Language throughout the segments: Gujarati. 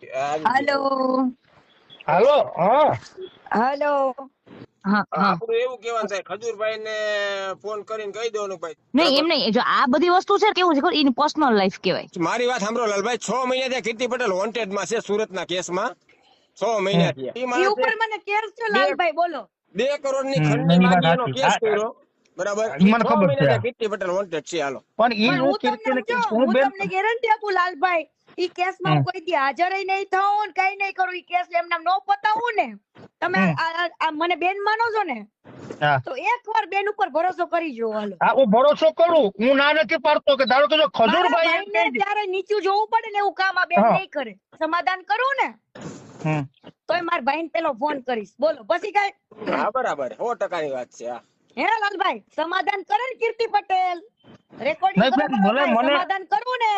આવી હલો ગયો. હાલો. હા હલો હા હા આપણું એવું કહેવાનું થાય ખજૂરભાઈ ને ફોન કરીને કહી દેવાનું ભાઈ નહીં બરાબર. એમ નહીં, જો આ બધી વસ્તુ છે કેવું છે ખબર, એની પર્સનલ લાઈફ કહેવાય. મારી વાત સાંભળો લાલભાઈ, 6 મહિનાથી કીર્તિ પટેલ વોન્ટેડ માં છે સુરતના કેસમાં. 6 મહિના થયા. ઈ ઈ માણસે ઉપર મને કેર છે લાલભાઈ, બોલો. 2 કરોડની ખંડની એની વાત માંગી એનો સાચી. કેસ કર્યો. બરાબર. ઈ ઈ મને 6 ખબર છે. મહિનાથી કીર્તિ પટેલ વોન્ટેડ છે. હાલો પણ ઈ પણ હું હું તમને કીર્તિને સમજો, હું હું બેન તમને ગેરંટી આપું લાલભાઈ, ઈ કેસમાં હું કોઈ દી હાજર નહીં થાઉં ને કઈ નહીં કરું. ઈ કેસ એમને નો પતાવું ને, તમે આ મને બેન માનો છો ને, હા તો એકવાર બેન ઉપર ભરોસો કરી જો. હાલો, હા હું ભરોસો કરું, હું ના નથી પાડતો કે ધારો કે જો મારા ખજૂરભાઈ એમ ભાઈને કહી દે. ત્યારે નીચું જોવું પડે ને એવું કામ આ બેન હા. નહીં કરે. સમાધાન કરું ને હમ. તોય મારા ભાઈને પેલો ફોન કરીશ. બોલો પછી કઈ હા બરાબર 100% ની વાત છે. હા હે લાલભાઈ, સમાધાન કરે ને કીર્તિ પટેલ, રેકોર્ડિંગ નહીં કરો બેન, મારો ભલે ભાઈ, મને સમાધાન કરવું ને.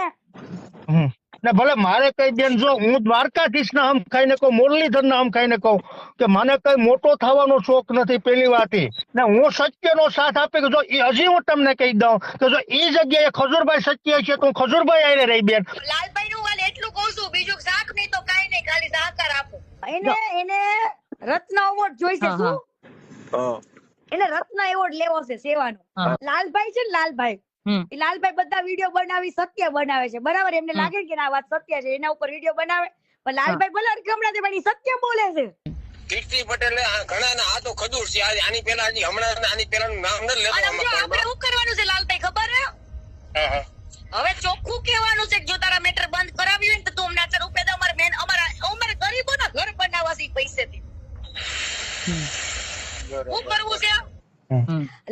હમ. ને ભલે મારે કઈ બેન, જો હું દ્વારકાધીશ ના હમ ખાઈને કહું, મુરલીધર ના હમ ખાઈને કહું કે મને કઈ મોટો થવાનો શોખ નથી. પેલી વાત એ ને હું સત્યનો સાથ આપે કે જો હજી હું તમને કહી દઉં કે જો ઈ જગ્યાએ ખજૂરભાઈ સત્ય છે તો હું ખજૂરભાઈ આઈને રહી બેન. લાલભાઈ નું વાલ એટલું કહું છું, બીજું શાક નહીં તો કાઈ નહીં, ખાલી સહકાર આપો. એને રત્ન એવોર્ડ જોઈશે. હા, શું હા. એને રત્ન એવોર્ડ લેવો છે સેવાનો. હા. લાલભાઈ છે ને લાલભાઈ, હમ ઈ લાલભાઈ બધા વિડીયો બનાવી સત્ય બનાવે છે. બરાબર, એમને લાગે કે આ વાત સત્ય છે, એના ઉપર વિડીયો બનાવે. પણ લાલભાઈ ભલે હમણાં પણ ઈ સત્ય બોલે છે. કીર્તિ પટેલ ઘણા ના આ તો ખજૂર છે. આની પેલા હજી હમણાં આની પેલાનું નામ નથી લેતો અને આમાં જો કોણમાં. આપણે શું કરવાનું છે લાલભાઈ ખબર હે? હા હા હવે ચોખ્ખું કહેવાનું છે કે જો તારા મેટર બંધ કરાવ્યું હોય ને તો તું અમને 4 રૂપિયા દે. અમારે ગરીબોના ઘર બનાવવા છે ઈ પૈસેથી. શું કરવું છે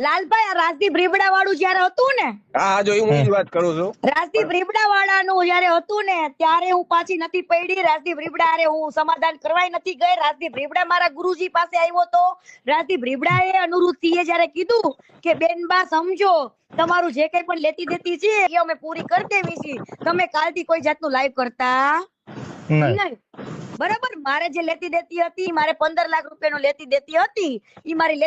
લાલભાઈ? આ રાજદીપ રીબડા વાળું જયારે હતું ને, હા જો હું જ વાત કરું છું. રાજદીપ રીબડા વાળાનું જયારે હતું ને, ત્યારે હું પાછી નથી પડી. રાજદીપ રીબડા હારે હું સમાધાન કરવાય નથી ગઈ. રાજદીપ રીબડા મારા ગુરુજી પાસે આવ્યો તો. રાજદીપ રીબડાએ અનુરુદ્ધસિંહે જયારે કીધું કે બેનબા સમજો, તમારું જે કઈ પણ લેતી દેતી છે એ અમે પૂરી કરી દેવી છે, તમે કાલથી કોઈ જાતનું લાઈવ કરતા નહીં. બરાબર, મારે જે લેતી દેતી હતી, મારે 15 લાખ રૂપિયાનું લેતી દેતી હતી, ઈ મારી